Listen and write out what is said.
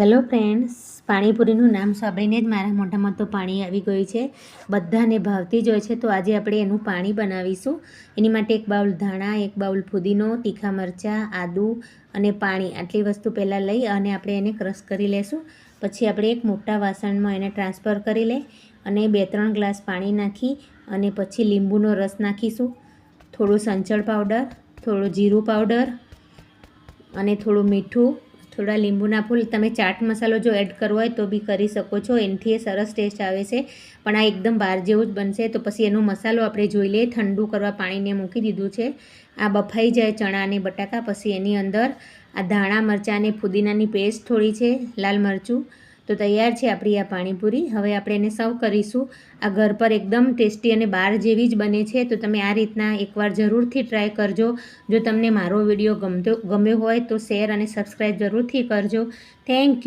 Hello friends, પાણીપુરીનું નામ સાંભળીને જ મારા મોઢામાં તો પાણી આવી ગયું છે. બધાને ભાવતી જ હોય છે. તો આજે આપણે એનું પાણી બનાવીશું. એની માટે એક બાઉલ ધાણા, એક બાઉલ ફુદીનો, તીખા મરચાં, આદું અને પાણી, આટલી વસ્તુ પહેલાં લઈ અને આપણે એને ક્રશ કરી લેશું. પછી આપણે એક મોટા વાસણમાં એને ટ્રાન્સફર કરી લઈ અને 2-3 ગ્લાસ પાણી નાખી અને પછી લીંબુનો રસ નાખીશું. થોડું સંચળ પાવડર, થોડું જીરું પાવડર અને થોડું મીઠું, થોડા લીંબુના ફૂલ. તમે ચાટ મસાલો જો એડ કરવો હોય તો બી કરી શકો છો, એનાથી એ સરસ ટેસ્ટ આવે છે. પણ આ એકદમ બહાર જેવું જ બનશે. તો પછી એનો મસાલો આપણે જોઈ લઈએ. ઠંડુ કરવા પાણીને મૂકી દીધું છે. આ બફાઈ જાય ચણા અને બટાકા, પછી એની અંદર આ ધાણા, મરચાં અને ફુદીનાની પેસ્ટ થોડી છે, લાલ મરચું. તો તૈયાર છે આપણી આ પાણીપુરી. હવે આપણે એને સર્વ કરીશું. આ ઘર પર એકદમ ટેસ્ટી અને બહાર જેવી જ બને છે. તો તમે આ રીતના એકવાર જરૂરથી ટ્રાય કરજો. જો તમને મારો વિડીયો ગમ્યો હોય તો શેર અને સબસ્ક્રાઈબ જરૂરથી કરજો. Thank you.